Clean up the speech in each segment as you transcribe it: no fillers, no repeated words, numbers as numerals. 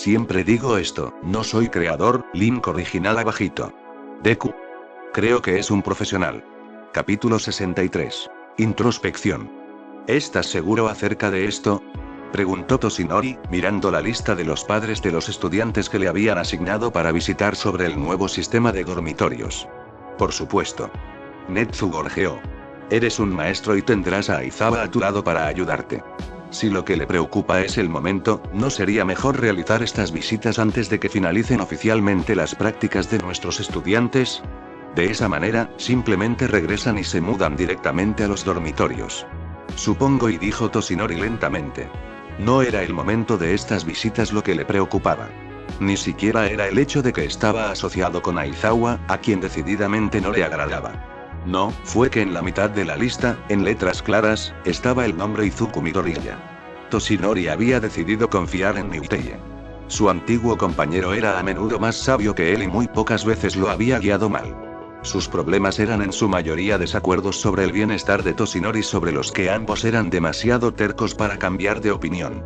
Siempre digo esto, no soy creador, Link original abajito. Deku. Creo que es un profesional. Capítulo 63. Introspección. ¿Estás seguro acerca de esto? Preguntó Toshinori, mirando la lista de los padres de los estudiantes que le habían asignado para visitar sobre el nuevo sistema de dormitorios. Por supuesto. Netsu gorjeó. Eres un maestro y tendrás a Aizawa a tu lado para ayudarte. Si lo que le preocupa es el momento, ¿no sería mejor realizar estas visitas antes de que finalicen oficialmente las prácticas de nuestros estudiantes? De esa manera, simplemente regresan y se mudan directamente a los dormitorios. Supongo, y dijo Toshinori lentamente. No era el momento de estas visitas lo que le preocupaba. Ni siquiera era el hecho de que estaba asociado con Aizawa, a quien decididamente no le agradaba. No, fue que en la mitad de la lista, en letras claras, estaba el nombre Izuku Midoriya. Toshinori había decidido confiar en Miteye. Su antiguo compañero era a menudo más sabio que él y muy pocas veces lo había guiado mal. Sus problemas eran en su mayoría desacuerdos sobre el bienestar de Toshinori, sobre los que ambos eran demasiado tercos para cambiar de opinión.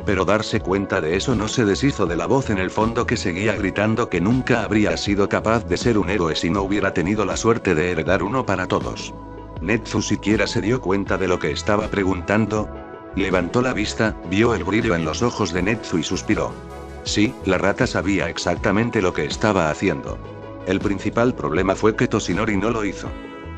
Pero darse cuenta de eso no se deshizo de la voz en el fondo que seguía gritando que nunca habría sido capaz de ser un héroe si no hubiera tenido la suerte de heredar uno para todos. Netsu siquiera se dio cuenta de lo que estaba preguntando. Levantó la vista, vio el brillo en los ojos de Netsu y suspiró. Sí, la rata sabía exactamente lo que estaba haciendo. El principal problema fue que Toshinori no lo hizo.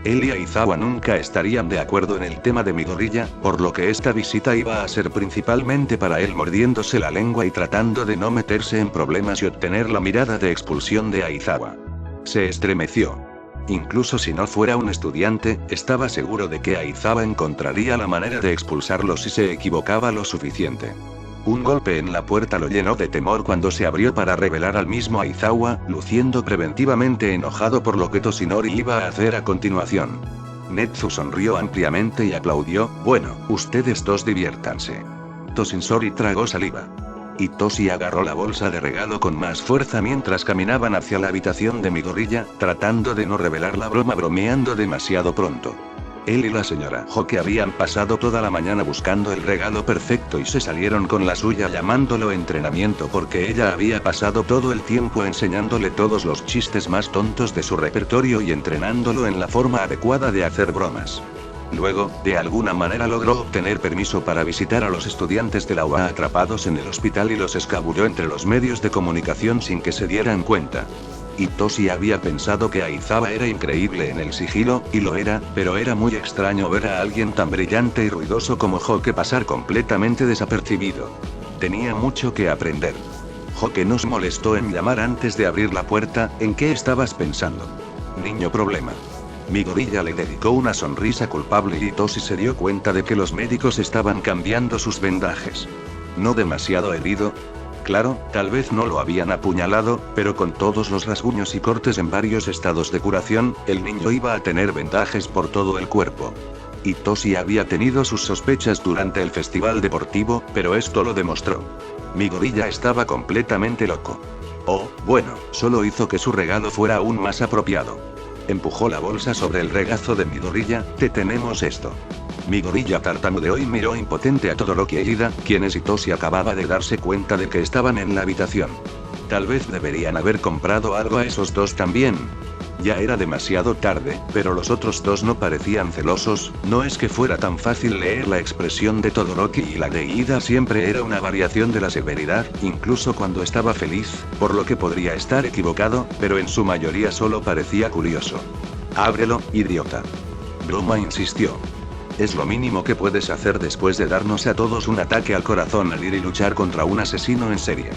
Él y Aizawa nunca estarían de acuerdo en el tema de Midoriya, por lo que esta visita iba a ser principalmente para él mordiéndose la lengua y tratando de no meterse en problemas y obtener la mirada de expulsión de Aizawa. Se estremeció. Incluso si no fuera un estudiante, estaba seguro de que Aizawa encontraría la manera de expulsarlo si se equivocaba lo suficiente. Un golpe en la puerta lo llenó de temor cuando se abrió para revelar al mismo Aizawa, luciendo preventivamente enojado por lo que Toshinori iba a hacer a continuación. Netsu sonrió ampliamente y aplaudió. Bueno, ustedes dos diviértanse. Toshinori tragó saliva. Y Toshi agarró la bolsa de regalo con más fuerza mientras caminaban hacia la habitación de Midoriya, tratando de no revelar la broma, bromeando demasiado pronto. Él y la señora Hoke habían pasado toda la mañana buscando el regalo perfecto y se salieron con la suya llamándolo entrenamiento porque ella había pasado todo el tiempo enseñándole todos los chistes más tontos de su repertorio y entrenándolo en la forma adecuada de hacer bromas. Luego, de alguna manera logró obtener permiso para visitar a los estudiantes de la UA atrapados en el hospital y los escabulló entre los medios de comunicación sin que se dieran cuenta. Y Toshi había pensado que Aizawa era increíble en el sigilo, y lo era, pero era muy extraño ver a alguien tan brillante y ruidoso como Hoke pasar completamente desapercibido. Tenía mucho que aprender. Hoke nos molestó en llamar antes de abrir la puerta. ¿En qué estabas pensando? Niño problema. Midoriya le dedicó una sonrisa culpable y Toshi se dio cuenta de que los médicos estaban cambiando sus vendajes. ¿No demasiado herido? Claro, tal vez no lo habían apuñalado, pero con todos los rasguños y cortes en varios estados de curación, el niño iba a tener vendajes por todo el cuerpo. Y Toshi había tenido sus sospechas durante el festival deportivo, pero esto lo demostró. Midoriya estaba completamente loco. Oh, bueno, solo hizo que su regalo fuera aún más apropiado. Empujó la bolsa sobre el regazo de Midoriya. Te tenemos esto. Midoriya tartamudeó y miró impotente a Todoroki e Ida, quienes y Toshi acababa de darse cuenta de que estaban en la habitación. Tal vez deberían haber comprado algo a esos dos también. Ya era demasiado tarde, pero los otros dos no parecían celosos. No es que fuera tan fácil leer la expresión de Todoroki, y la de Ida siempre era una variación de la severidad, incluso cuando estaba feliz, por lo que podría estar equivocado, pero en su mayoría solo parecía curioso. Ábrelo, idiota. Broma insistió. Es lo mínimo que puedes hacer después de darnos a todos un ataque al corazón al ir y luchar contra un asesino en serie.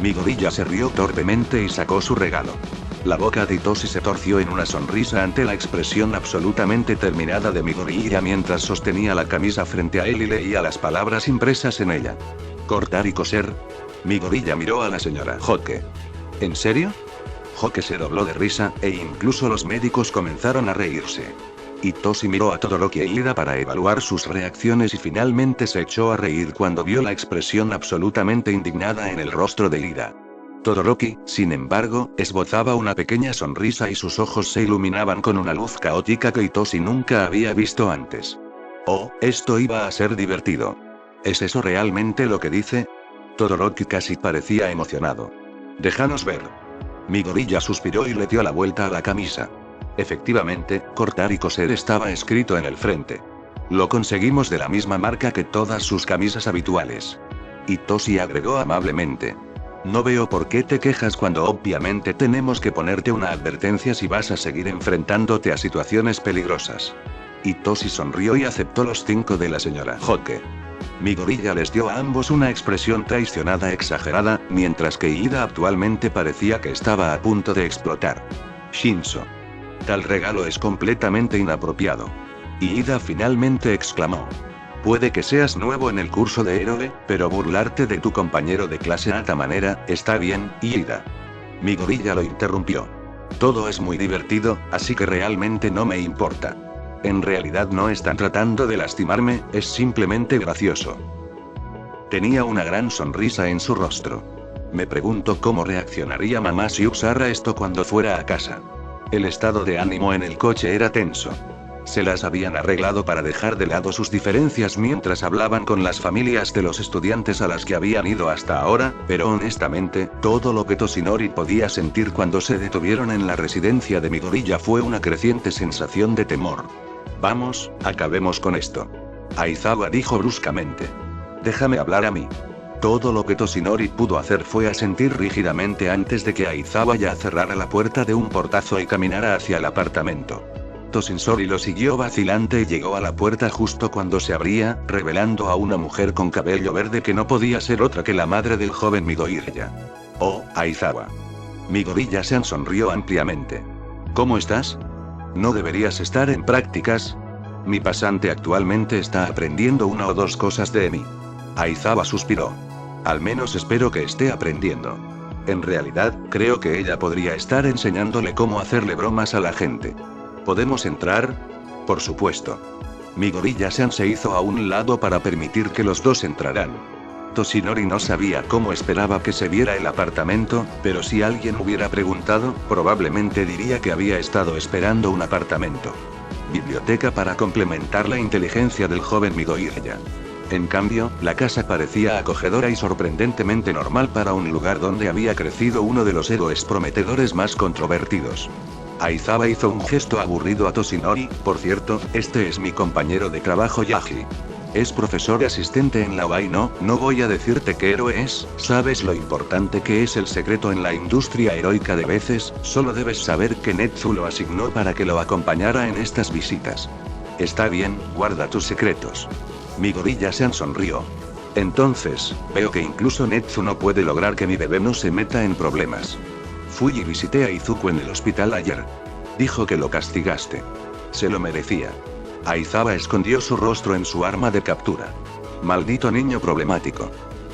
Midoriya se rió torpemente y sacó su regalo. La boca de Toshi se torció en una sonrisa ante la expresión absolutamente terminada de Midoriya mientras sostenía la camisa frente a él y leía las palabras impresas en ella. ¿Cortar y coser? Midoriya miró a la señora Hoke. ¿En serio? Hoke se dobló de risa, e incluso los médicos comenzaron a reírse. Y Toshi miró a Todoroki e Ida para evaluar sus reacciones y finalmente se echó a reír cuando vio la expresión absolutamente indignada en el rostro de Ida. Todoroki, sin embargo, esbozaba una pequeña sonrisa y sus ojos se iluminaban con una luz caótica que Toshi nunca había visto antes. Oh, esto iba a ser divertido. ¿Es eso realmente lo que dice? Todoroki casi parecía emocionado. Déjanos ver. Midoriya suspiró y le dio la vuelta a la camisa. Efectivamente, cortar y coser estaba escrito en el frente. Lo conseguimos de la misma marca que todas sus camisas habituales. Y Toshi agregó amablemente. No veo por qué te quejas cuando obviamente tenemos que ponerte una advertencia si vas a seguir enfrentándote a situaciones peligrosas. Y Toshi sonrió y aceptó los 5 de la señora Hoke. Midoriya les dio a ambos una expresión traicionada exagerada, mientras que Ida actualmente parecía que estaba a punto de explotar. Shinzo. Tal regalo es completamente inapropiado. Y Ida finalmente exclamó. Puede que seas nuevo en el curso de héroe, pero burlarte de tu compañero de clase a esta manera, está bien, Ida. Midoriya lo interrumpió. Todo es muy divertido, así que realmente no me importa. En realidad no están tratando de lastimarme, es simplemente gracioso. Tenía una gran sonrisa en su rostro. Me pregunto cómo reaccionaría mamá si usara esto cuando fuera a casa. El estado de ánimo en el coche era tenso. Se las habían arreglado para dejar de lado sus diferencias mientras hablaban con las familias de los estudiantes a las que habían ido hasta ahora, pero honestamente, todo lo que Toshinori podía sentir cuando se detuvieron en la residencia de Midoriya fue una creciente sensación de temor. Vamos, acabemos con esto. Aizawa dijo bruscamente. Déjame hablar a mí. Todo lo que Toshinori pudo hacer fue asentir rígidamente antes de que Aizawa ya cerrara la puerta de un portazo y caminara hacia el apartamento. Toshinori lo siguió vacilante y llegó a la puerta justo cuando se abría, revelando a una mujer con cabello verde que no podía ser otra que la madre del joven Midoriya. Oh, Aizawa. Midoriya-san sonrió ampliamente. ¿Cómo estás? ¿No deberías estar en prácticas? Mi pasante actualmente está aprendiendo 1 o 2 cosas de mí. Aizawa suspiró. Al menos espero que esté aprendiendo. En realidad, creo que ella podría estar enseñándole cómo hacerle bromas a la gente. ¿Podemos entrar? Por supuesto. Midoriya-san se hizo a un lado para permitir que los dos entraran. Toshinori no sabía cómo esperaba que se viera el apartamento, pero si alguien hubiera preguntado, probablemente diría que había estado esperando un apartamento. Biblioteca para complementar la inteligencia del joven Midoriya. En cambio, la casa parecía acogedora y sorprendentemente normal para un lugar donde había crecido uno de los héroes prometedores más controvertidos. Aizawa hizo un gesto aburrido a Toshinori. Por cierto, este es mi compañero de trabajo Yaji. Es profesor asistente en la UA y no voy a decirte qué héroe es, sabes lo importante que es el secreto en la industria heroica de veces, solo debes saber que Netsu lo asignó para que lo acompañara en estas visitas. Está bien, guarda tus secretos. Midoriya-san sonrió. Entonces, veo que incluso Netsu no puede lograr que mi bebé no se meta en problemas. Fui y visité a Izuku en el hospital ayer. Dijo que lo castigaste. Se lo merecía. Aizawa escondió su rostro en su arma de captura. Maldito niño problemático.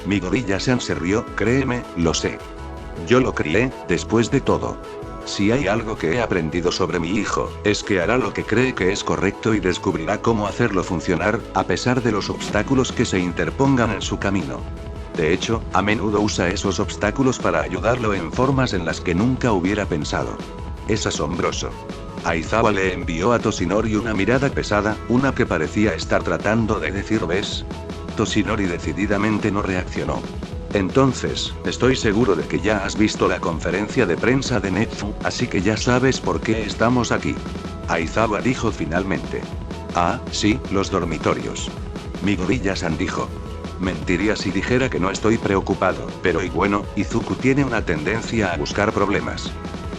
Midoriya-san se rió, créeme, lo sé. Yo lo crié, después de todo. Si hay algo que he aprendido sobre mi hijo, es que hará lo que cree que es correcto y descubrirá cómo hacerlo funcionar, a pesar de los obstáculos que se interpongan en su camino. De hecho, a menudo usa esos obstáculos para ayudarlo en formas en las que nunca hubiera pensado. Es asombroso. Aizawa le envió a Toshinori una mirada pesada, una que parecía estar tratando de decir ¿ves? Toshinori decididamente no reaccionó. Entonces, estoy seguro de que ya has visto la conferencia de prensa de Netsu, así que ya sabes por qué estamos aquí. Aizawa dijo finalmente. Ah, sí, los dormitorios. Midoriya-san dijo. Mentiría si dijera que no estoy preocupado, pero y bueno, Izuku tiene una tendencia a buscar problemas.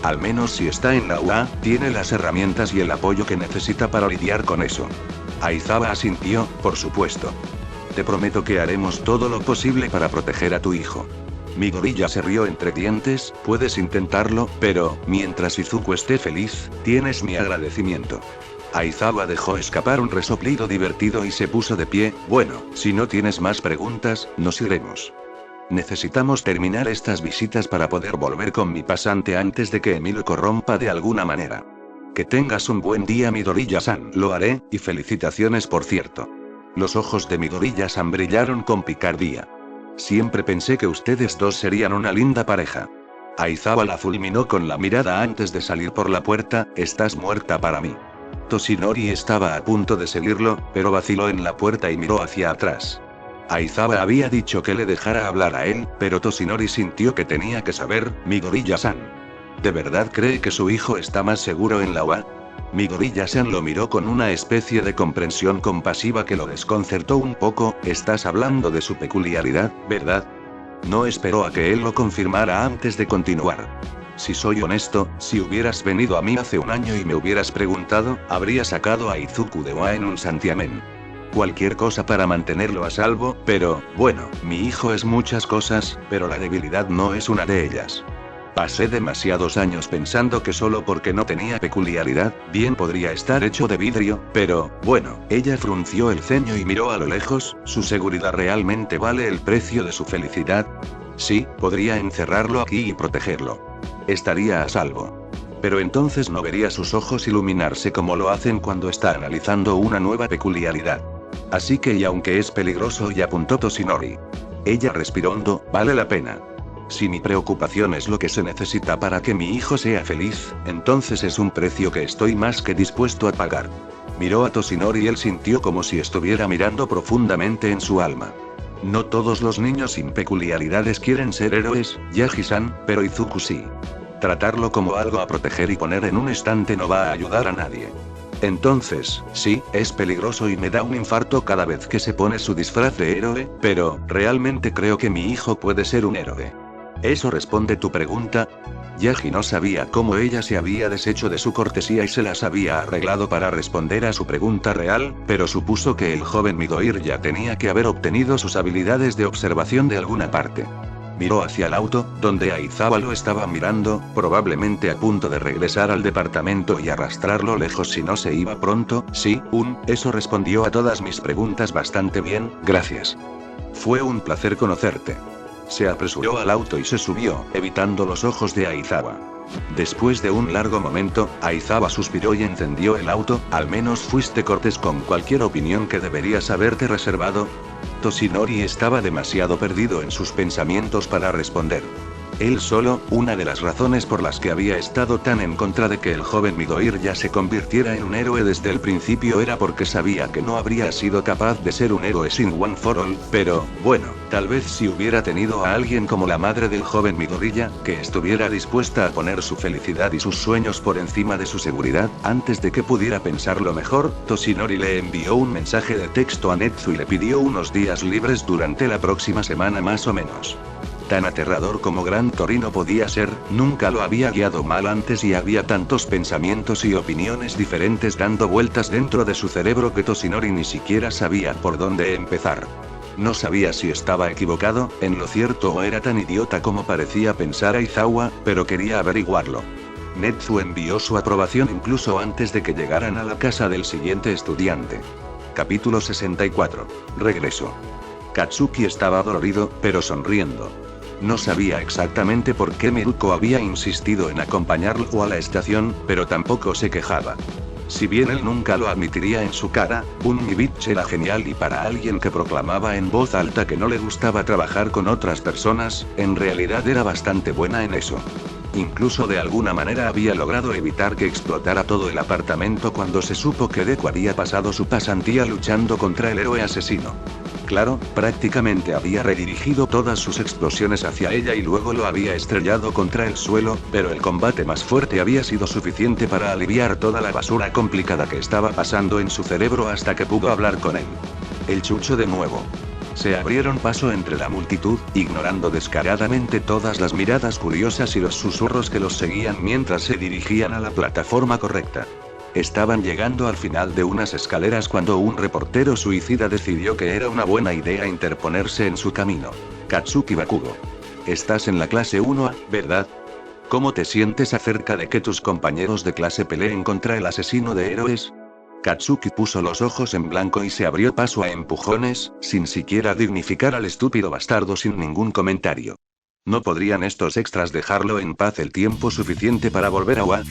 Al menos si está en la UA, tiene las herramientas y el apoyo que necesita para lidiar con eso. Aizawa asintió, por supuesto. Te prometo que haremos todo lo posible para proteger a tu hijo. Midoriya se rió entre dientes, puedes intentarlo, pero, mientras Izuku esté feliz, tienes mi agradecimiento. Aizawa dejó escapar un resoplido divertido y se puso de pie. Bueno, si no tienes más preguntas, nos iremos. Necesitamos terminar estas visitas para poder volver con mi pasante antes de que Emi lo corrompa de alguna manera. Que tengas un buen día, Midoriya-san. Lo haré, y felicitaciones por cierto. Los ojos de Midoriya-san brillaron con picardía. Siempre pensé que ustedes dos serían una linda pareja. Aizawa la fulminó con la mirada antes de salir por la puerta. Estás muerta para mí. Toshinori estaba a punto de seguirlo, pero vaciló en la puerta y miró hacia atrás. Aizawa había dicho que le dejara hablar a él, pero Toshinori sintió que tenía que saber, Midoriya-san. ¿De verdad cree que su hijo está más seguro en la UA? Midoriya-san lo miró con una especie de comprensión compasiva que lo desconcertó un poco. Estás hablando de su peculiaridad, ¿verdad? No esperó a que él lo confirmara antes de continuar. Si soy honesto, si hubieras venido a mí hace un año y me hubieras preguntado, habría sacado a Izuku de UA en un santiamén. Cualquier cosa para mantenerlo a salvo, pero, bueno, mi hijo es muchas cosas, pero la debilidad no es una de ellas. Pasé demasiados años pensando que solo porque no tenía peculiaridad, bien podría estar hecho de vidrio, pero, bueno, ella frunció el ceño y miró a lo lejos. ¿Su seguridad realmente vale el precio de su felicidad? Sí, podría encerrarlo aquí y protegerlo. Estaría a salvo. Pero entonces no vería sus ojos iluminarse como lo hacen cuando está analizando una nueva peculiaridad. Así que, y aunque es peligroso, y apuntó Toshinori. Ella respiró hondo, vale la pena. Si mi preocupación es lo que se necesita para que mi hijo sea feliz, entonces es un precio que estoy más que dispuesto a pagar. Miró a Toshinori y él sintió como si estuviera mirando profundamente en su alma. No todos los niños sin peculiaridades quieren ser héroes, Yagi-san, pero Izuku sí. Tratarlo como algo a proteger y poner en un estante no va a ayudar a nadie. Entonces, sí, es peligroso y me da un infarto cada vez que se pone su disfraz de héroe, pero, realmente creo que mi hijo puede ser un héroe. ¿Eso responde tu pregunta? Yagi no sabía cómo ella se había deshecho de su cortesía y se las había arreglado para responder a su pregunta real, pero supuso que el joven Midoriya tenía que haber obtenido sus habilidades de observación de alguna parte. Miró hacia el auto, donde Aizawa lo estaba mirando, probablemente a punto de regresar al departamento y arrastrarlo lejos si no se iba pronto. Sí, eso respondió a todas mis preguntas bastante bien, gracias. Fue un placer conocerte. Se apresuró al auto y se subió, evitando los ojos de Aizawa. Después de un largo momento, Aizawa suspiró y encendió el auto. ¿Al menos fuiste cortés con cualquier opinión que deberías haberte reservado? Toshinori estaba demasiado perdido en sus pensamientos para responder. Él solo, una de las razones por las que había estado tan en contra de que el joven Midoriya se convirtiera en un héroe desde el principio era porque sabía que no habría sido capaz de ser un héroe sin One for All, pero, bueno, tal vez si hubiera tenido a alguien como la madre del joven Midoriya, que estuviera dispuesta a poner su felicidad y sus sueños por encima de su seguridad, antes de que pudiera pensarlo mejor, Toshinori le envió un mensaje de texto a Netsu y le pidió unos días libres durante la próxima semana más o menos. Tan aterrador como Gran Torino podía ser, nunca lo había guiado mal antes y había tantos pensamientos y opiniones diferentes dando vueltas dentro de su cerebro que Toshinori ni siquiera sabía por dónde empezar. No sabía si estaba equivocado, en lo cierto o era tan idiota como parecía pensar Aizawa, pero quería averiguarlo. Netsu envió su aprobación incluso antes de que llegaran a la casa del siguiente estudiante. Capítulo 64. Regreso. Katsuki estaba dolorido, pero sonriendo. No sabía exactamente por qué Miruko había insistido en acompañarlo a la estación, pero tampoco se quejaba. Si bien él nunca lo admitiría en su cara, un bitch era genial y para alguien que proclamaba en voz alta que no le gustaba trabajar con otras personas, en realidad era bastante buena en eso. Incluso de alguna manera había logrado evitar que explotara todo el apartamento cuando se supo que Deku había pasado su pasantía luchando contra el héroe asesino. Claro, prácticamente había redirigido todas sus explosiones hacia ella y luego lo había estrellado contra el suelo, pero el combate más fuerte había sido suficiente para aliviar toda la basura complicada que estaba pasando en su cerebro hasta que pudo hablar con él. El chucho de nuevo. Se abrieron paso entre la multitud, ignorando descaradamente todas las miradas curiosas y los susurros que los seguían mientras se dirigían a la plataforma correcta. Estaban llegando al final de unas escaleras cuando un reportero suicida decidió que era una buena idea interponerse en su camino. Katsuki Bakugo. Estás en la clase 1A, ¿verdad? ¿Cómo te sientes acerca de que tus compañeros de clase peleen contra el asesino de héroes? Katsuki puso los ojos en blanco y se abrió paso a empujones, sin siquiera dignificar al estúpido bastardo sin ningún comentario. ¿No podrían estos extras dejarlo en paz el tiempo suficiente para volver a UA?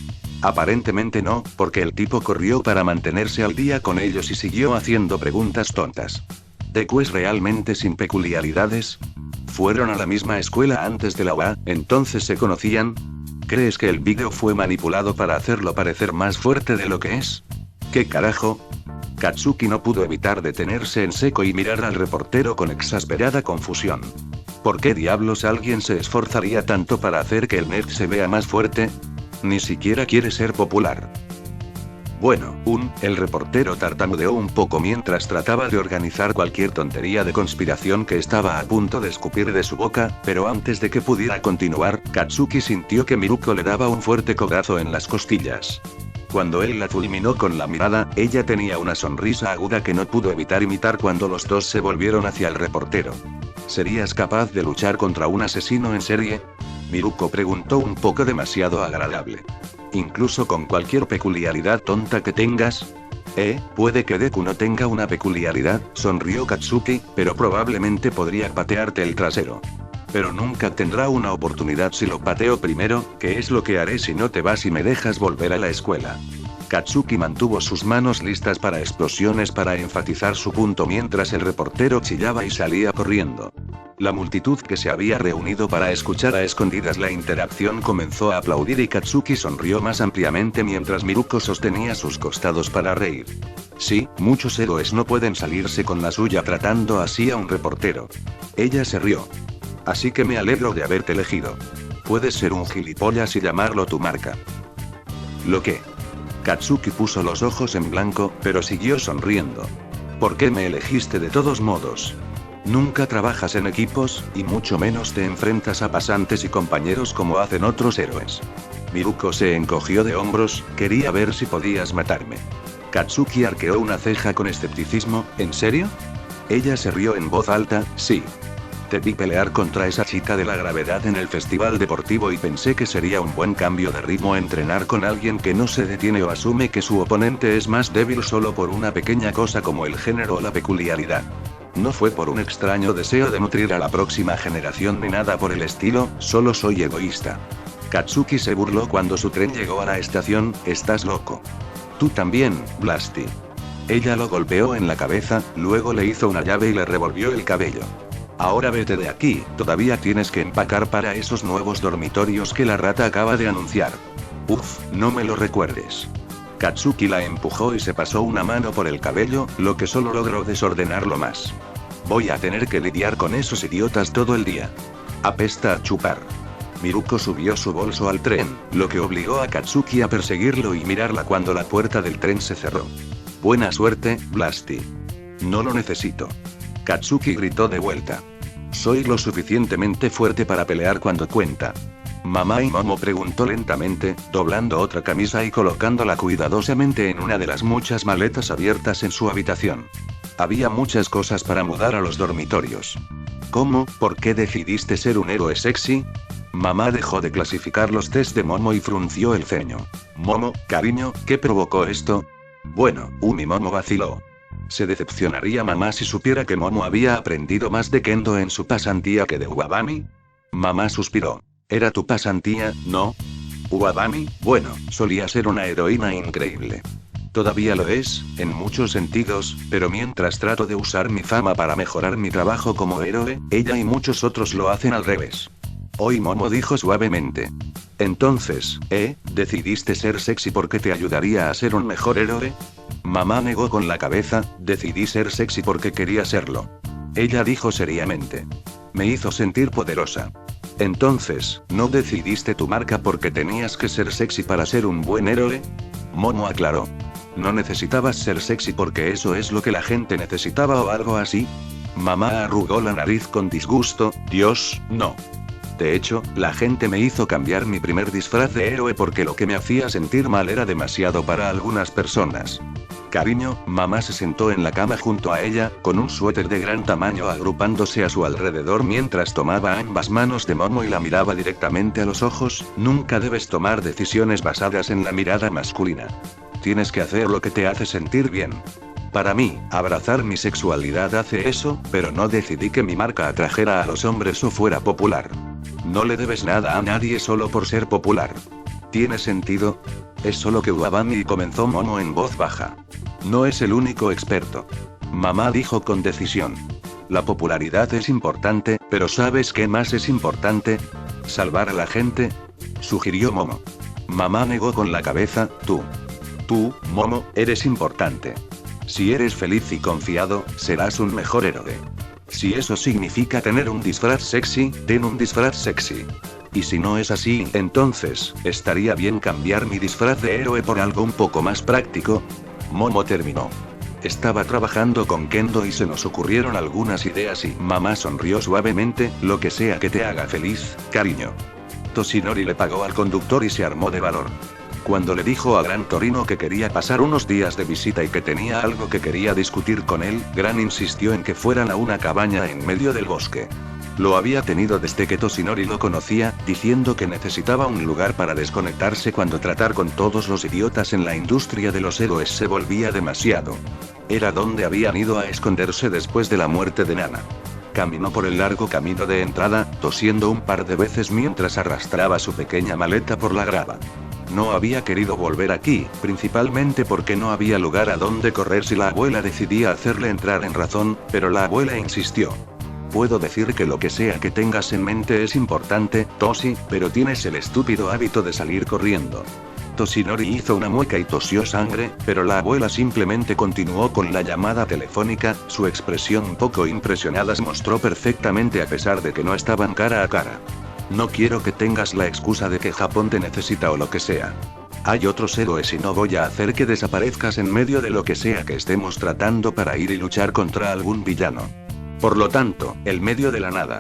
Aparentemente no, porque el tipo corrió para mantenerse al día con ellos y siguió haciendo preguntas tontas. ¿Deku es realmente sin peculiaridades? ¿Fueron a la misma escuela antes de la UA, entonces se conocían? ¿Crees que el vídeo fue manipulado para hacerlo parecer más fuerte de lo que es? ¿Qué carajo? Katsuki no pudo evitar detenerse en seco y mirar al reportero con exasperada confusión. ¿Por qué diablos alguien se esforzaría tanto para hacer que el nerd se vea más fuerte? Ni siquiera quiere ser popular. Bueno, el reportero tartamudeó un poco mientras trataba de organizar cualquier tontería de conspiración que estaba a punto de escupir de su boca, pero antes de que pudiera continuar, Katsuki sintió que Miruko le daba un fuerte codazo en las costillas. Cuando él la fulminó con la mirada, ella tenía una sonrisa aguda que no pudo evitar imitar cuando los dos se volvieron hacia el reportero. ¿Serías capaz de luchar contra un asesino en serie? Miruko preguntó un poco demasiado agradable. ¿Incluso con cualquier peculiaridad tonta que tengas? Puede que Deku no tenga una peculiaridad, sonrió Katsuki, pero probablemente podría patearte el trasero. Pero nunca tendrá una oportunidad si lo pateo primero, que es lo que haré si no te vas y me dejas volver a la escuela. Katsuki mantuvo sus manos listas para explosiones para enfatizar su punto mientras el reportero chillaba y salía corriendo. La multitud que se había reunido para escuchar a escondidas la interacción comenzó a aplaudir y Katsuki sonrió más ampliamente mientras Miruko sostenía sus costados para reír. Sí, muchos héroes no pueden salirse con la suya tratando así a un reportero. Ella se rió. Así que me alegro de haberte elegido. Puedes ser un gilipollas y llamarlo tu marca. ¿Lo qué? Katsuki puso los ojos en blanco, pero siguió sonriendo. ¿Por qué me elegiste de todos modos? Nunca trabajas en equipos, y mucho menos te enfrentas a pasantes y compañeros como hacen otros héroes. Miruko se encogió de hombros, quería ver si podías matarme. Katsuki arqueó una ceja con escepticismo, ¿en serio? Ella se rió en voz alta, sí. Te vi pelear contra esa chica de la gravedad en el festival deportivo y pensé que sería un buen cambio de ritmo entrenar con alguien que no se detiene o asume que su oponente es más débil solo por una pequeña cosa como el género o la peculiaridad. No fue por un extraño deseo de nutrir a la próxima generación ni nada por el estilo, solo soy egoísta. Katsuki se burló cuando su tren llegó a la estación, estás loco. Tú también, Blasty. Ella lo golpeó en la cabeza, luego le hizo una llave y le revolvió el cabello. Ahora vete de aquí, todavía tienes que empacar para esos nuevos dormitorios que la rata acaba de anunciar. Uf, no me lo recuerdes. Katsuki la empujó y se pasó una mano por el cabello, lo que solo logró desordenarlo más. Voy a tener que lidiar con esos idiotas todo el día. Apesta a chupar. Miruko subió su bolso al tren, lo que obligó a Katsuki a perseguirlo y mirarla cuando la puerta del tren se cerró. Buena suerte, Blasty. No lo necesito. Katsuki gritó de vuelta. Soy lo suficientemente fuerte para pelear cuando cuenta. Mamá y Momo preguntó lentamente, doblando otra camisa y colocándola cuidadosamente en una de las muchas maletas abiertas en su habitación. Había muchas cosas para mudar a los dormitorios. ¿Cómo? ¿Por qué decidiste ser un héroe sexy? Mamá dejó de clasificar los test de Momo y frunció el ceño. Momo, cariño, ¿qué provocó esto? Bueno, mi Momo vaciló. Se decepcionaría mamá si supiera que Momo había aprendido más de Kendo en su pasantía que de Uwabami. Mamá suspiró. ¿Era tu pasantía, no? Uwabami, bueno, solía ser una heroína increíble. Todavía lo es, en muchos sentidos, pero mientras trato de usar mi fama para mejorar mi trabajo como héroe, ella y muchos otros lo hacen al revés. Hoy Momo dijo suavemente. Entonces, ¿decidiste ser sexy porque te ayudaría a ser un mejor héroe? Mamá negó con la cabeza, decidí ser sexy porque quería serlo. Ella dijo seriamente. Me hizo sentir poderosa. Entonces, ¿no decidiste tu marca porque tenías que ser sexy para ser un buen héroe? Momo aclaró. ¿No necesitabas ser sexy porque eso es lo que la gente necesitaba o algo así? Mamá arrugó la nariz con disgusto, Dios, no. De hecho, la gente me hizo cambiar mi primer disfraz de héroe porque lo que me hacía sentir mal era demasiado para algunas personas. Cariño, mamá se sentó en la cama junto a ella, con un suéter de gran tamaño agrupándose a su alrededor mientras tomaba ambas manos de Momo y la miraba directamente a los ojos. Nunca debes tomar decisiones basadas en la mirada masculina. Tienes que hacer lo que te hace sentir bien. Para mí, abrazar mi sexualidad hace eso, pero no decidí que mi marca atrajera a los hombres o fuera popular. No le debes nada a nadie solo por ser popular. ¿Tiene sentido? Es solo que Uwabami, comenzó Momo en voz baja. No es el único experto. Mamá dijo con decisión. La popularidad es importante, pero ¿sabes qué más es importante? ¿Salvar a la gente? Sugirió Momo. Mamá negó con la cabeza, Tú, Momo, eres importante. Si eres feliz y confiado, serás un mejor héroe. Si eso significa tener un disfraz sexy, ten un disfraz sexy. Y si no es así, entonces, ¿estaría bien cambiar mi disfraz de héroe por algo un poco más práctico? Momo terminó. Estaba trabajando con Kendo y se nos ocurrieron algunas ideas y mamá sonrió suavemente, lo que sea que te haga feliz, cariño. Toshinori le pagó al conductor y se armó de valor. Cuando le dijo a Gran Torino que quería pasar unos días de visita y que tenía algo que quería discutir con él, Gran insistió en que fueran a una cabaña en medio del bosque. Lo había tenido desde que Toshinori lo conocía, diciendo que necesitaba un lugar para desconectarse cuando tratar con todos los idiotas en la industria de los héroes se volvía demasiado. Era donde habían ido a esconderse después de la muerte de Nana. Caminó por el largo camino de entrada, tosiendo un par de veces mientras arrastraba su pequeña maleta por la grava. No había querido volver aquí, principalmente porque no había lugar a donde correr si la abuela decidía hacerle entrar en razón, pero la abuela insistió. Puedo decir que lo que sea que tengas en mente es importante, Toshi, pero tienes el estúpido hábito de salir corriendo. Toshinori hizo una mueca y tosió sangre, pero la abuela simplemente continuó con la llamada telefónica, su expresión un poco impresionada se mostró perfectamente a pesar de que no estaban cara a cara. No quiero que tengas la excusa de que Japón te necesita o lo que sea. Hay otros héroes y no voy a hacer que desaparezcas en medio de lo que sea que estemos tratando para ir y luchar contra algún villano. Por lo tanto, el medio de la nada.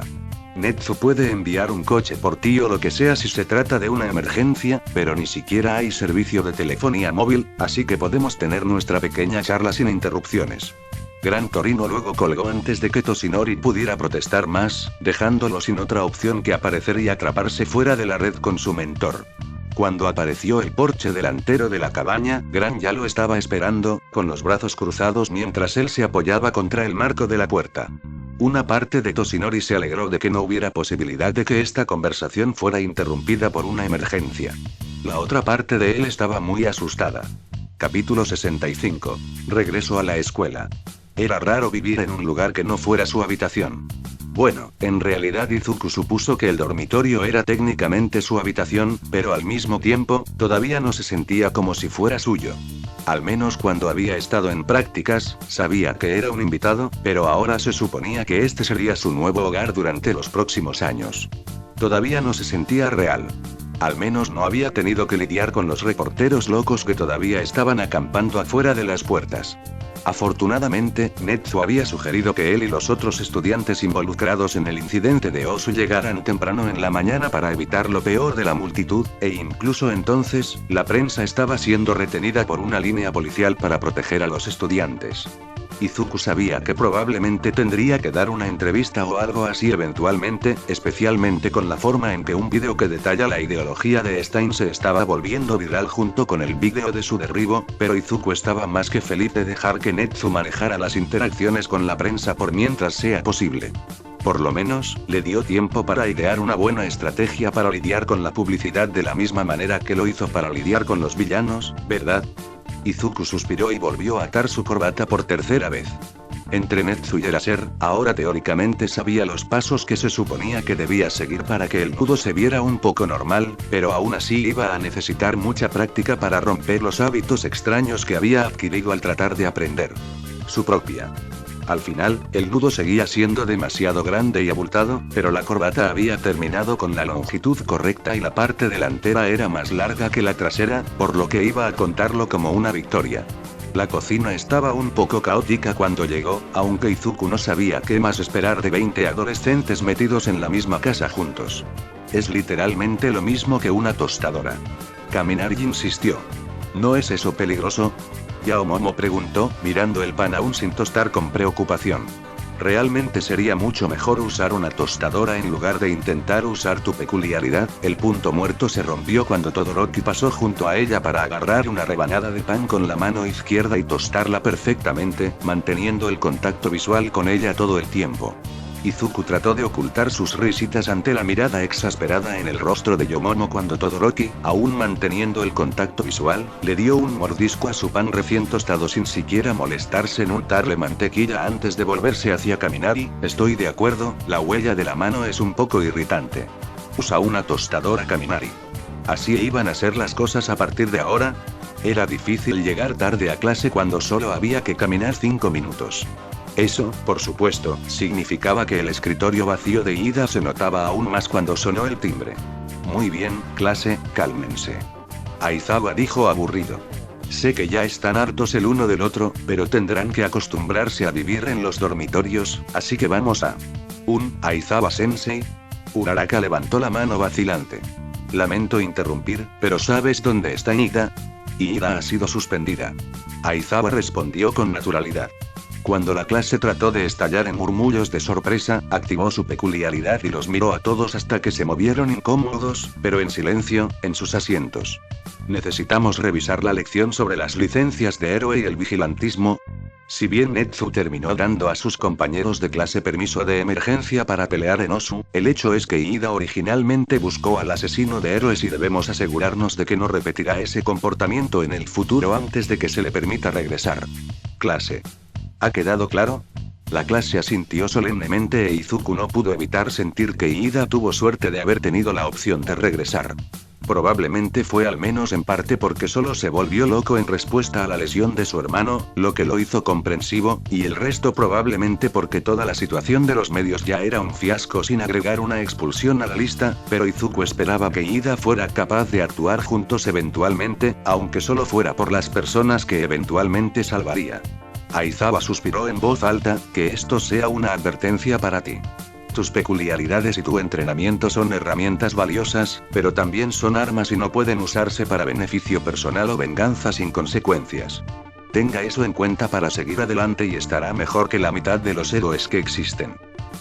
Netsu puede enviar un coche por ti o lo que sea si se trata de una emergencia, pero ni siquiera hay servicio de telefonía móvil, así que podemos tener nuestra pequeña charla sin interrupciones. Gran Torino luego colgó antes de que Toshinori pudiera protestar más, dejándolo sin otra opción que aparecer y atraparse fuera de la red con su mentor. Cuando apareció el porche delantero de la cabaña, Gran ya lo estaba esperando, con los brazos cruzados mientras él se apoyaba contra el marco de la puerta. Una parte de Toshinori se alegró de que no hubiera posibilidad de que esta conversación fuera interrumpida por una emergencia. La otra parte de él estaba muy asustada. Capítulo 65. Regreso a la escuela. Era raro vivir en un lugar que no fuera su habitación. Bueno, en realidad Izuku supuso que el dormitorio era técnicamente su habitación, pero al mismo tiempo, todavía no se sentía como si fuera suyo. Al menos cuando había estado en prácticas, sabía que era un invitado, pero ahora se suponía que este sería su nuevo hogar durante los próximos años. Todavía no se sentía real. Al menos no había tenido que lidiar con los reporteros locos que todavía estaban acampando afuera de las puertas. Afortunadamente, Netsu había sugerido que él y los otros estudiantes involucrados en el incidente de Osu llegaran temprano en la mañana para evitar lo peor de la multitud, e incluso entonces, la prensa estaba siendo retenida por una línea policial para proteger a los estudiantes. Izuku sabía que probablemente tendría que dar una entrevista o algo así eventualmente, especialmente con la forma en que un vídeo que detalla la ideología de Stein se estaba volviendo viral junto con el vídeo de su derribo, pero Izuku estaba más que feliz de dejar que Netsu manejara las interacciones con la prensa por mientras sea posible. Por lo menos, le dio tiempo para idear una buena estrategia para lidiar con la publicidad de la misma manera que lo hizo para lidiar con los villanos, ¿verdad? Izuku suspiró y volvió a atar su corbata por tercera vez. Entre Netsu y Eraser, ahora teóricamente sabía los pasos que se suponía que debía seguir para que el nudo se viera un poco normal, pero aún así iba a necesitar mucha práctica para romper los hábitos extraños que había adquirido al tratar de aprender su propia. Al final, el nudo seguía siendo demasiado grande y abultado, pero la corbata había terminado con la longitud correcta y la parte delantera era más larga que la trasera, por lo que iba a contarlo como una victoria. La cocina estaba un poco caótica cuando llegó, aunque Izuku no sabía qué más esperar de 20 adolescentes metidos en la misma casa juntos. Es literalmente lo mismo que una tostadora. Kaminari insistió. ¿No es eso peligroso? Yaomomo preguntó, mirando el pan aún sin tostar con preocupación. Realmente sería mucho mejor usar una tostadora en lugar de intentar usar tu peculiaridad. El punto muerto se rompió cuando Todoroki pasó junto a ella para agarrar una rebanada de pan con la mano izquierda y tostarla perfectamente, manteniendo el contacto visual con ella todo el tiempo. Izuku trató de ocultar sus risitas ante la mirada exasperada en el rostro de Yaomomo cuando Todoroki, aún manteniendo el contacto visual, le dio un mordisco a su pan recién tostado sin siquiera molestarse en untarle mantequilla antes de volverse hacia Kaminari. Estoy de acuerdo, la huella de la mano es un poco irritante. Usa una tostadora, Kaminari. ¿Así iban a ser las cosas a partir de ahora? Era difícil llegar tarde a clase cuando solo había que caminar 5 minutos. Eso, por supuesto, significaba que el escritorio vacío de Ida se notaba aún más cuando sonó el timbre. Muy bien, clase, cálmense. Aizawa dijo aburrido. Sé que ya están hartos el uno del otro, pero tendrán que acostumbrarse a vivir en los dormitorios, así que vamos a... Aizawa-sensei. Uraraka levantó la mano vacilante. Lamento interrumpir, pero ¿sabes dónde está Ida? Ida ha sido suspendida. Aizawa respondió con naturalidad. Cuando la clase trató de estallar en murmullos de sorpresa, activó su peculiaridad y los miró a todos hasta que se movieron incómodos, pero en silencio, en sus asientos. Necesitamos revisar la lección sobre las licencias de héroe y el vigilantismo. Si bien Netsu terminó dando a sus compañeros de clase permiso de emergencia para pelear en Osu, el hecho es que Ida originalmente buscó al asesino de héroes y debemos asegurarnos de que no repetirá ese comportamiento en el futuro antes de que se le permita regresar. Clase. ¿Ha quedado claro? La clase asintió solemnemente e Izuku no pudo evitar sentir que Ida tuvo suerte de haber tenido la opción de regresar. Probablemente fue al menos en parte porque solo se volvió loco en respuesta a la lesión de su hermano, lo que lo hizo comprensivo, y el resto probablemente porque toda la situación de los medios ya era un fiasco sin agregar una expulsión a la lista, pero Izuku esperaba que Ida fuera capaz de actuar juntos eventualmente, aunque solo fuera por las personas que eventualmente salvaría. Aizawa suspiró en voz alta, que esto sea una advertencia para ti. Tus peculiaridades y tu entrenamiento son herramientas valiosas, pero también son armas y no pueden usarse para beneficio personal o venganza sin consecuencias. Tenga eso en cuenta para seguir adelante y estará mejor que la mitad de los héroes que existen.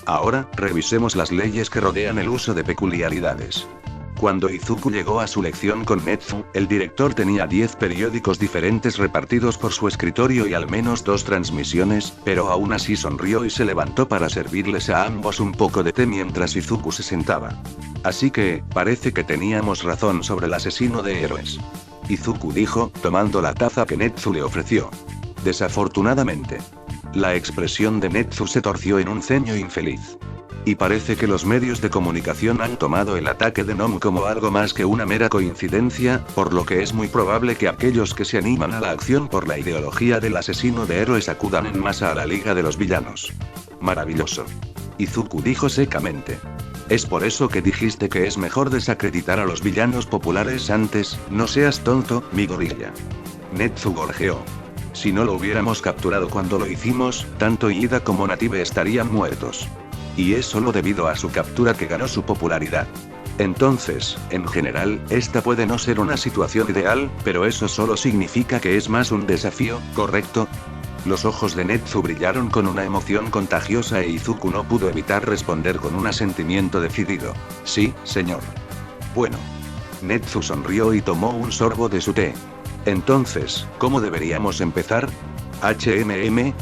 Ahora, revisemos las leyes que rodean el uso de peculiaridades. Cuando Izuku llegó a su lección con Netsu, el director tenía 10 periódicos diferentes repartidos por su escritorio y al menos 2 transmisiones, pero aún así sonrió y se levantó para servirles a ambos un poco de té mientras Izuku se sentaba. Así que, parece que teníamos razón sobre el asesino de héroes. Izuku dijo, tomando la taza que Netsu le ofreció. Desafortunadamente. La expresión de Netsu se torció en un ceño infeliz. Y parece que los medios de comunicación han tomado el ataque de Nom como algo más que una mera coincidencia, por lo que es muy probable que aquellos que se animan a la acción por la ideología del asesino de héroes acudan en masa a la Liga de los Villanos. Maravilloso. Izuku dijo secamente. Es por eso que dijiste que es mejor desacreditar a los villanos populares antes, no seas tonto, mi gorilla. Netsu gorjeó. Si no lo hubiéramos capturado cuando lo hicimos, tanto Ida como Native estarían muertos. Y es solo debido a su captura que ganó su popularidad. Entonces, en general, esta puede no ser una situación ideal, pero eso solo significa que es más un desafío, ¿correcto? Los ojos de Netsu brillaron con una emoción contagiosa e Izuku no pudo evitar responder con un asentimiento decidido. Sí, señor. Bueno. Netsu sonrió y tomó un sorbo de su té. Entonces, ¿cómo deberíamos empezar?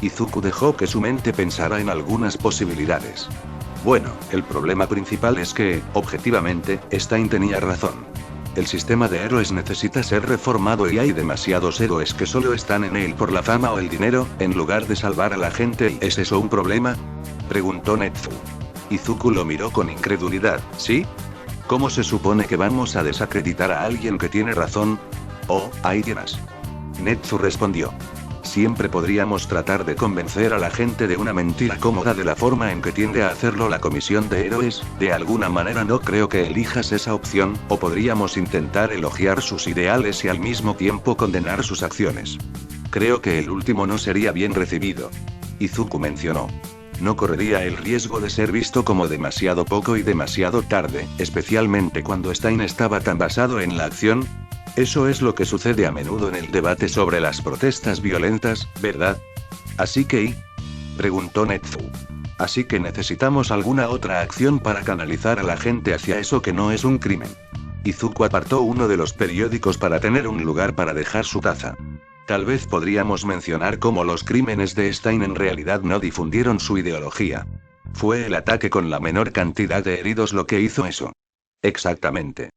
Izuku dejó que su mente pensara en algunas posibilidades. Bueno, el problema principal es que, objetivamente, Stein tenía razón. El sistema de héroes necesita ser reformado y hay demasiados héroes que solo están en él por la fama o el dinero, en lugar de salvar a la gente. ¿Y es eso un problema? Preguntó Netsu. Izuku lo miró con incredulidad. ¿Sí? ¿Cómo se supone que vamos a desacreditar a alguien que tiene razón? Oh, hay más. Netsu respondió. Siempre podríamos tratar de convencer a la gente de una mentira cómoda de la forma en que tiende a hacerlo la Comisión de Héroes, de alguna manera no creo que elijas esa opción, o podríamos intentar elogiar sus ideales y al mismo tiempo condenar sus acciones. Creo que el último no sería bien recibido. Izuku mencionó. No correría el riesgo de ser visto como demasiado poco y demasiado tarde, especialmente cuando Stein estaba tan basado en la acción. Eso es lo que sucede a menudo en el debate sobre las protestas violentas, ¿verdad? ¿Así que? Preguntó Netsu. Así que necesitamos alguna otra acción para canalizar a la gente hacia eso que no es un crimen. Izuku apartó uno de los periódicos para tener un lugar para dejar su taza. Tal vez podríamos mencionar cómo los crímenes de Stein en realidad no difundieron su ideología. Fue el ataque con la menor cantidad de heridos lo que hizo eso. Exactamente.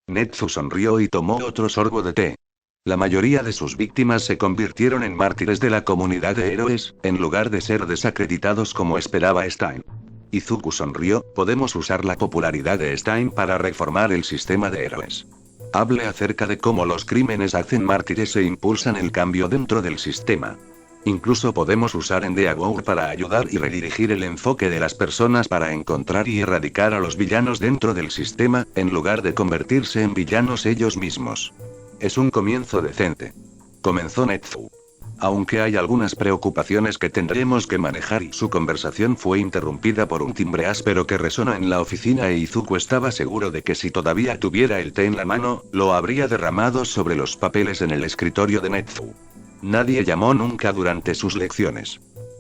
Netsu sonrió y tomó otro sorbo de té. La mayoría de sus víctimas se convirtieron en mártires de la comunidad de héroes, en lugar de ser desacreditados como esperaba Stein. Izuku sonrió, podemos usar la popularidad de Stein para reformar el sistema de héroes. Hable acerca de cómo los crímenes hacen mártires e impulsan el cambio dentro del sistema. Incluso podemos usar Endeavor para ayudar y redirigir el enfoque de las personas para encontrar y erradicar a los villanos dentro del sistema, en lugar de convertirse en villanos ellos mismos. Es un comienzo decente. Comenzó Netsu. Aunque hay algunas preocupaciones que tendremos que manejar y su conversación fue interrumpida por un timbre áspero que resonó en la oficina e Izuku estaba seguro de que si todavía tuviera el té en la mano, lo habría derramado sobre los papeles en el escritorio de Netsu. Nadie llamó nunca durante sus lecciones.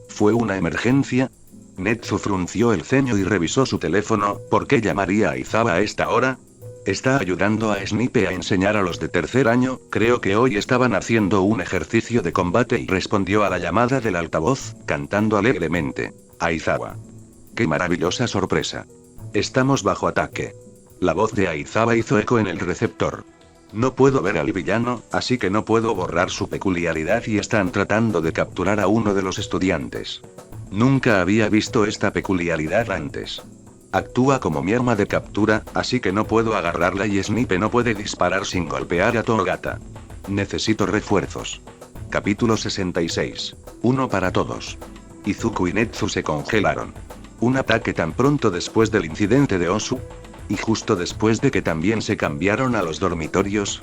¿Fue una emergencia? Netsu frunció el ceño y revisó su teléfono. ¿Por qué llamaría a Aizawa a esta hora? Está ayudando a Snipe a enseñar a los de tercer año, creo que hoy estaban haciendo un ejercicio de combate y respondió a la llamada del altavoz, cantando alegremente. Aizawa. ¡Qué maravillosa sorpresa! Estamos bajo ataque. La voz de Aizawa hizo eco en el receptor. No puedo ver al villano, así que no puedo borrar su peculiaridad y están tratando de capturar a uno de los estudiantes. Nunca había visto esta peculiaridad antes. Actúa como mi arma de captura, así que no puedo agarrarla y Snipe no puede disparar sin golpear a Toogata. Necesito refuerzos. Capítulo 66. Uno para todos. Izuku y Netsu se congelaron. Un ataque tan pronto después del incidente de Osu. Y justo después de que también se cambiaron a los dormitorios.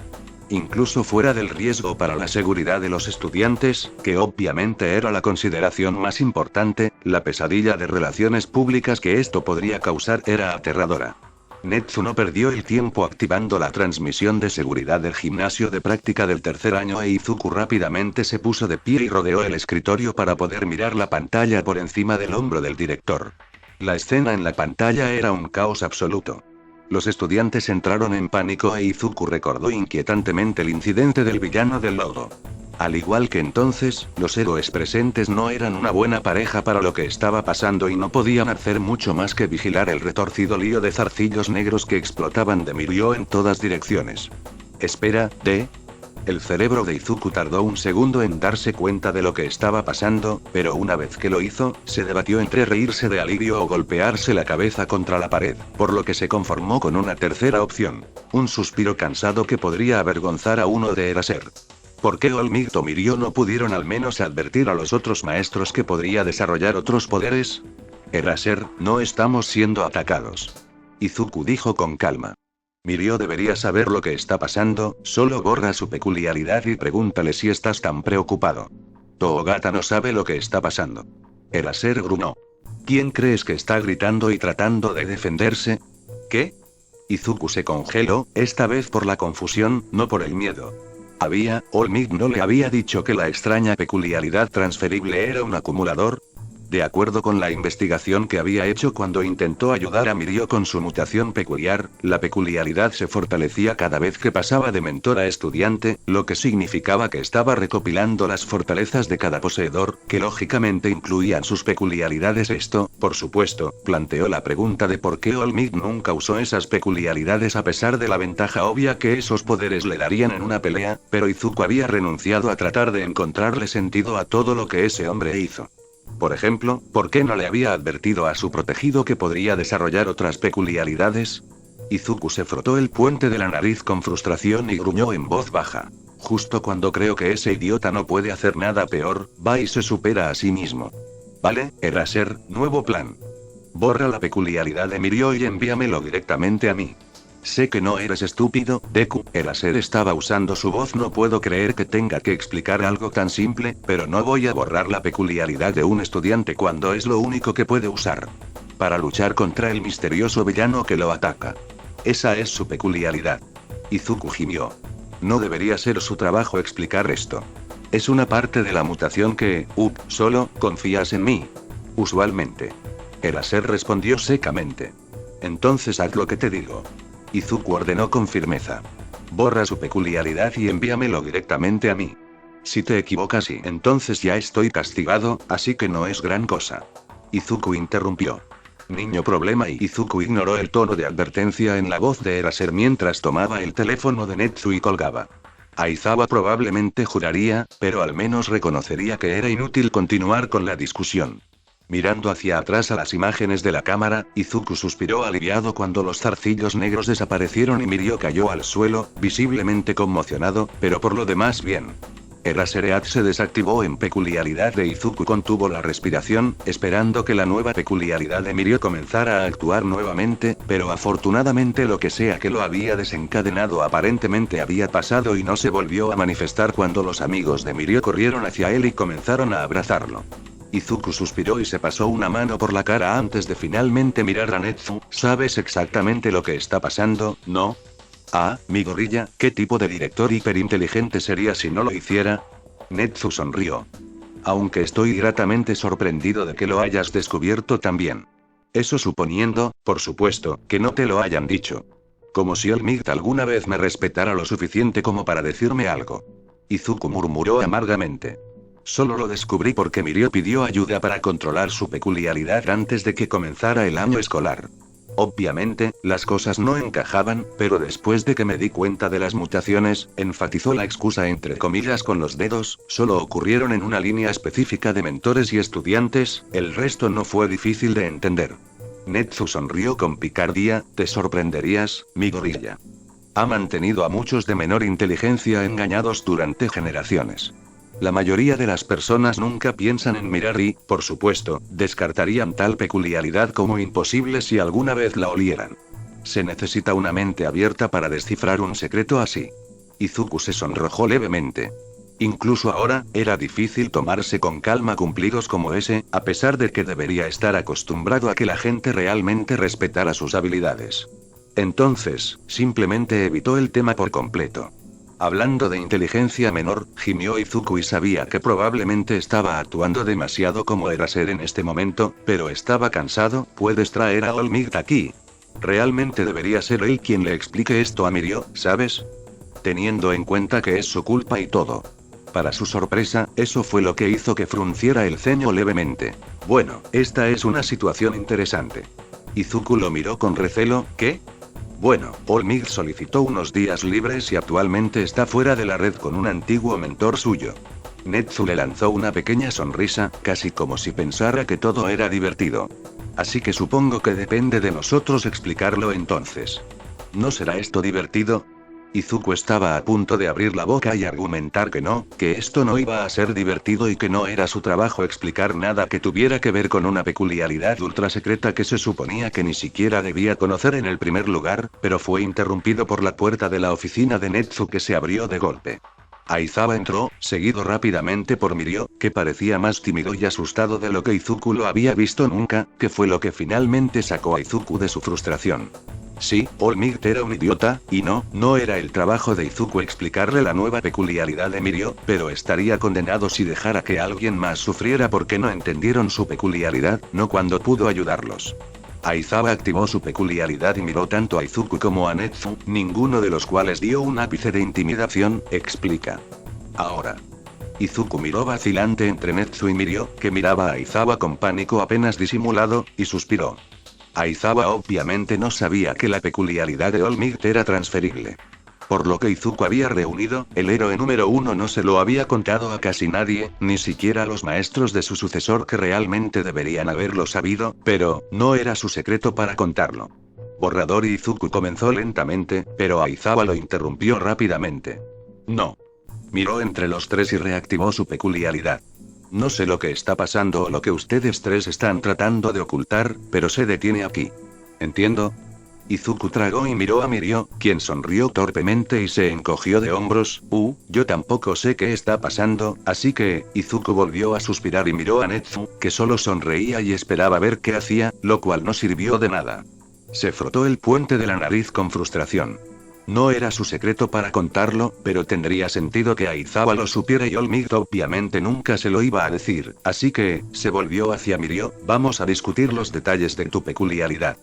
Incluso fuera del riesgo para la seguridad de los estudiantes, que obviamente era la consideración más importante, la pesadilla de relaciones públicas que esto podría causar era aterradora. Netsu no perdió el tiempo activando la transmisión de seguridad del gimnasio de práctica del tercer año e Izuku rápidamente se puso de pie y rodeó el escritorio para poder mirar la pantalla por encima del hombro del director. La escena en la pantalla era un caos absoluto. Los estudiantes entraron en pánico e Izuku recordó inquietantemente el incidente del villano del logo. Al igual que entonces, los héroes presentes no eran una buena pareja para lo que estaba pasando y no podían hacer mucho más que vigilar el retorcido lío de zarcillos negros que explotaban de Mirio en todas direcciones. Espera, El cerebro de Izuku tardó un segundo en darse cuenta de lo que estaba pasando, pero una vez que lo hizo, se debatió entre reírse de alivio o golpearse la cabeza contra la pared, por lo que se conformó con una tercera opción. Un suspiro cansado que podría avergonzar a uno de Eraser. ¿Por qué Olmigt o Mirio no pudieron al menos advertir a los otros maestros que podría desarrollar otros poderes? Eraser, no estamos siendo atacados. Izuku dijo con calma. Mirio debería saber lo que está pasando, solo borra su peculiaridad y pregúntale si estás tan preocupado. Toogata no sabe lo que está pasando. Eraser gruñó. ¿Quién crees que está gritando y tratando de defenderse? ¿Qué? Izuku se congeló, esta vez por la confusión, no por el miedo. Olmigt no le había dicho que la extraña peculiaridad transferible era un acumulador. De acuerdo con la investigación que había hecho cuando intentó ayudar a Mirio con su mutación peculiar, la peculiaridad se fortalecía cada vez que pasaba de mentor a estudiante, lo que significaba que estaba recopilando las fortalezas de cada poseedor, que lógicamente incluían sus peculiaridades. Esto, por supuesto, planteó la pregunta de por qué Olmigt nunca usó esas peculiaridades a pesar de la ventaja obvia que esos poderes le darían en una pelea, pero Izuku había renunciado a tratar de encontrarle sentido a todo lo que ese hombre hizo. Por ejemplo, ¿por qué no le había advertido a su protegido que podría desarrollar otras peculiaridades? Izuku se frotó el puente de la nariz con frustración y gruñó en voz baja. Justo cuando creo que ese idiota no puede hacer nada peor, va y se supera a sí mismo. Vale, Eraser, nuevo plan. Borra la peculiaridad de Mirio y envíamelo directamente a mí. Sé que no eres estúpido, Deku. Eraser estaba usando su voz. No puedo creer que tenga que explicar algo tan simple, pero no voy a borrar la peculiaridad de un estudiante cuando es lo único que puede usar. Para luchar contra el misterioso villano que lo ataca. Esa es su peculiaridad. Izuku gimió. No debería ser su trabajo explicar esto. Es una parte de la mutación que, solo, confías en mí. Usualmente. Eraser respondió secamente. Entonces haz lo que te digo. Izuku ordenó con firmeza. Borra su peculiaridad y envíamelo directamente a mí. Si te equivocas y entonces ya estoy castigado, así que no es gran cosa. Izuku interrumpió. Niño problema y Izuku ignoró el tono de advertencia en la voz de Eraser mientras tomaba el teléfono de Netsu y colgaba. Aizawa probablemente juraría, pero al menos reconocería que era inútil continuar con la discusión. Mirando hacia atrás a las imágenes de la cámara, Izuku suspiró aliviado cuando los zarcillos negros desaparecieron y Mirio cayó al suelo, visiblemente conmocionado, pero por lo demás bien. Eraserhead se desactivó en peculiaridad de Izuku contuvo la respiración, esperando que la nueva peculiaridad de Mirio comenzara a actuar nuevamente, pero afortunadamente lo que sea que lo había desencadenado aparentemente había pasado y no se volvió a manifestar cuando los amigos de Mirio corrieron hacia él y comenzaron a abrazarlo. Izuku suspiró y se pasó una mano por la cara antes de finalmente mirar a Netsu. ¿Sabes exactamente lo que está pasando, no? Ah, mi gorrilla, ¿qué tipo de director hiperinteligente sería si no lo hiciera? Netsu sonrió. Aunque estoy gratamente sorprendido de que lo hayas descubierto también. Eso suponiendo, por supuesto, que no te lo hayan dicho. Como si Olmigt alguna vez me respetara lo suficiente como para decirme algo. Izuku murmuró amargamente. Solo lo descubrí porque Mirio pidió ayuda para controlar su peculiaridad antes de que comenzara el año escolar. Obviamente, las cosas no encajaban, pero después de que me di cuenta de las mutaciones, enfatizó la excusa entre comillas con los dedos, solo ocurrieron en una línea específica de mentores y estudiantes, el resto no fue difícil de entender. Netsu sonrió con picardía, te sorprenderías, mi gorilla. Ha mantenido a muchos de menor inteligencia engañados durante generaciones. La mayoría de las personas nunca piensan en mirar y, por supuesto, descartarían tal peculiaridad como imposible si alguna vez la olieran. Se necesita una mente abierta para descifrar un secreto así. Izuku se sonrojó levemente. Incluso ahora, era difícil tomarse con calma cumplidos como ese, a pesar de que debería estar acostumbrado a que la gente realmente respetara sus habilidades. Entonces, simplemente evitó el tema por completo. Hablando de inteligencia menor, gimió Izuku y sabía que probablemente estaba actuando demasiado como era ser en este momento, pero estaba cansado. ¿Puedes traer a Olmigt aquí? Realmente debería ser él quien le explique esto a Mirio, ¿sabes? Teniendo en cuenta que es su culpa y todo. Para su sorpresa, eso fue lo que hizo que frunciera el ceño levemente. Bueno, esta es una situación interesante. Izuku lo miró con recelo. ¿Qué? Bueno, Olmigt solicitó unos días libres y actualmente está fuera de la red con un antiguo mentor suyo. Netsu le lanzó una pequeña sonrisa, casi como si pensara que todo era divertido. Así que supongo que depende de nosotros explicarlo entonces. ¿No será esto divertido? Izuku estaba a punto de abrir la boca y argumentar que no, que esto no iba a ser divertido y que no era su trabajo explicar nada que tuviera que ver con una peculiaridad ultra secreta que se suponía que ni siquiera debía conocer en el primer lugar, pero fue interrumpido por la puerta de la oficina de Netsu que se abrió de golpe. Aizawa entró, seguido rápidamente por Mirio, que parecía más tímido y asustado de lo que Izuku lo había visto nunca, que fue lo que finalmente sacó a Izuku de su frustración. Sí, Olmigt era un idiota, y no era el trabajo de Izuku explicarle la nueva peculiaridad de Mirio, pero estaría condenado si dejara que alguien más sufriera porque no entendieron su peculiaridad, no cuando pudo ayudarlos. Aizawa activó su peculiaridad y miró tanto a Izuku como a Netsu, ninguno de los cuales dio un ápice de intimidación, explica. Ahora. Izuku miró vacilante entre Netsu y Mirio, que miraba a Aizawa con pánico apenas disimulado, y suspiró. Aizawa obviamente no sabía que la peculiaridad de Olmigt era transferible. Por lo que Izuku había reunido, el héroe número 1 no se lo había contado a casi nadie, ni siquiera a los maestros de su sucesor que realmente deberían haberlo sabido, pero, no era su secreto para contarlo. Borrador y Izuku comenzó lentamente, pero Aizawa lo interrumpió rápidamente. No. Miró entre los tres y reactivó su peculiaridad. No sé lo que está pasando o lo que ustedes tres están tratando de ocultar, pero se detiene aquí. ¿Entiendo? Izuku tragó y miró a Mirio, quien sonrió torpemente y se encogió de hombros. Yo tampoco sé qué está pasando, así que, Izuku volvió a suspirar y miró a Netsu, que solo sonreía y esperaba ver qué hacía, lo cual no sirvió de nada. Se frotó el puente de la nariz con frustración. No era su secreto para contarlo, pero tendría sentido que Aizawa lo supiera y Olmigt obviamente nunca se lo iba a decir, así que, se volvió hacia Mirio. Vamos a discutir los detalles de tu peculiaridad.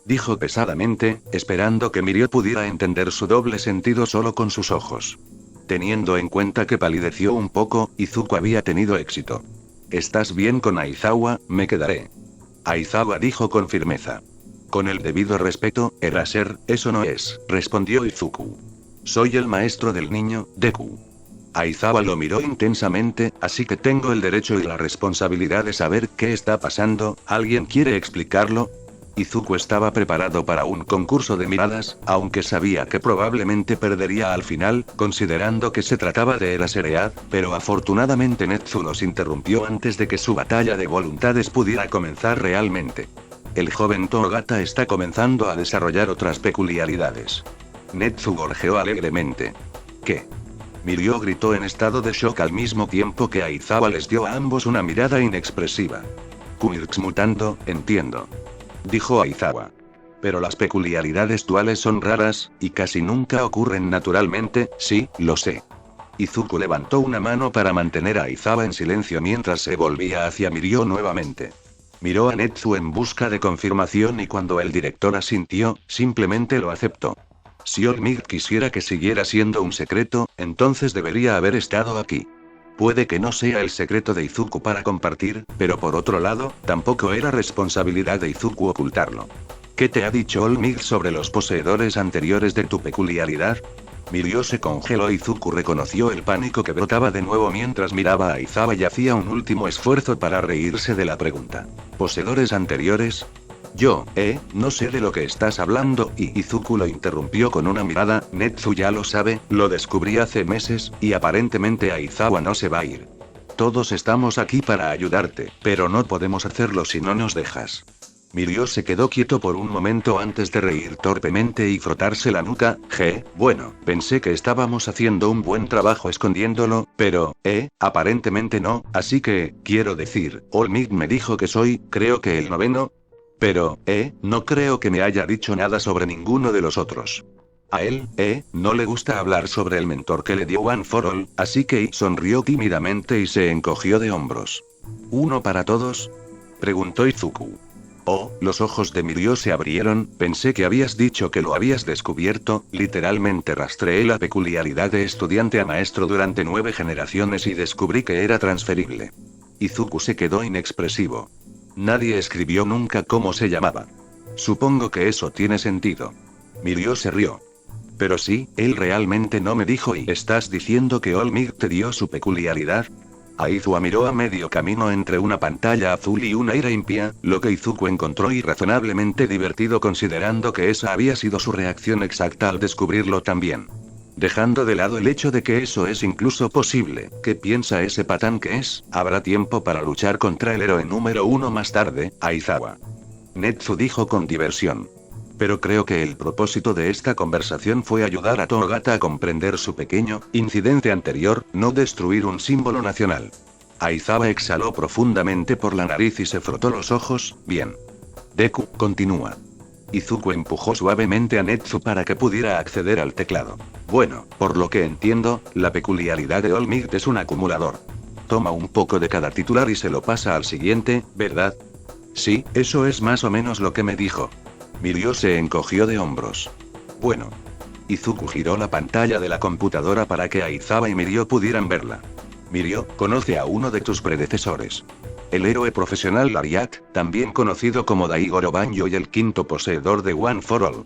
Dijo pesadamente, esperando que Mirio pudiera entender su doble sentido solo con sus ojos. Teniendo en cuenta que palideció un poco, Izuku había tenido éxito. ¿Estás bien con Aizawa? Me quedaré. Aizawa dijo con firmeza. Con el debido respeto, Eraser, eso no es, respondió Izuku. Soy el maestro del niño, Deku. Aizawa lo miró intensamente, así que tengo el derecho y la responsabilidad de saber qué está pasando. ¿Alguien quiere explicarlo? Izuku estaba preparado para un concurso de miradas, aunque sabía que probablemente perdería al final, considerando que se trataba de Era Seread, pero afortunadamente Netsu los interrumpió antes de que su batalla de voluntades pudiera comenzar realmente. El joven Togata está comenzando a desarrollar otras peculiaridades. Netsu gorjeó alegremente. ¿Qué? Mirio gritó en estado de shock al mismo tiempo que Aizawa les dio a ambos una mirada inexpresiva. Quirks mutando, entiendo. Dijo Aizawa. Pero las peculiaridades duales son raras, y casi nunca ocurren naturalmente. Sí, lo sé. Izuku levantó una mano para mantener a Aizawa en silencio mientras se volvía hacia Mirio nuevamente. Miró a Netsu en busca de confirmación y cuando el director asintió, simplemente lo aceptó. Si All Might quisiera que siguiera siendo un secreto, entonces debería haber estado aquí. Puede que no sea el secreto de Izuku para compartir, pero por otro lado, tampoco era responsabilidad de Izuku ocultarlo. ¿Qué te ha dicho All Might sobre los poseedores anteriores de tu peculiaridad? Mirio se congeló. Izuku reconoció el pánico que brotaba de nuevo mientras miraba a Aizawa y hacía un último esfuerzo para reírse de la pregunta. ¿Poseedores anteriores? No sé de lo que estás hablando, y Izuku lo interrumpió con una mirada. Netsu ya lo sabe, lo descubrí hace meses, y aparentemente Aizawa no se va a ir. Todos estamos aquí para ayudarte, pero no podemos hacerlo si no nos dejas. Mirio se quedó quieto por un momento antes de reír torpemente y frotarse la nuca. Bueno, pensé que estábamos haciendo un buen trabajo escondiéndolo, pero, aparentemente no, así que, quiero decir, All Might me dijo que creo que el noveno. Pero, no creo que me haya dicho nada sobre ninguno de los otros. A él, no le gusta hablar sobre el mentor que le dio One for All, así que sonrió tímidamente y se encogió de hombros. ¿Uno para todos? Preguntó Izuku. Oh, los ojos de Mirio se abrieron. Pensé que habías dicho que lo habías descubierto. Literalmente rastreé la peculiaridad de estudiante a maestro durante 9 generaciones y descubrí que era transferible. Izuku se quedó inexpresivo. Nadie escribió nunca cómo se llamaba. Supongo que eso tiene sentido. Mirio se rió. Pero sí, él realmente no me dijo. ¿Y estás diciendo que All Might te dio su peculiaridad? Aizawa miró a medio camino entre una pantalla azul y una ira impía, lo que Izuku encontró irrazonablemente divertido considerando que esa había sido su reacción exacta al descubrirlo también. Dejando de lado el hecho de que eso es incluso posible, ¿qué piensa ese patán que es? Habrá tiempo para luchar contra el héroe número 1 más tarde, Aizawa. Netsu dijo con diversión. Pero creo que el propósito de esta conversación fue ayudar a Togata a comprender su pequeño incidente anterior, no destruir un símbolo nacional. Aizawa exhaló profundamente por la nariz y se frotó los ojos. Bien. Deku, continúa. Izuku empujó suavemente a Netsu para que pudiera acceder al teclado. Bueno, por lo que entiendo, la peculiaridad de All Might es un acumulador. Toma un poco de cada titular y se lo pasa al siguiente, ¿verdad? Sí, eso es más o menos lo que me dijo. Mirio se encogió de hombros. Bueno. Izuku giró la pantalla de la computadora para que Aizawa y Mirio pudieran verla. Mirio, conoce a uno de tus predecesores. El héroe profesional Lariat, también conocido como Daigoro Banjo y el quinto poseedor de One for All.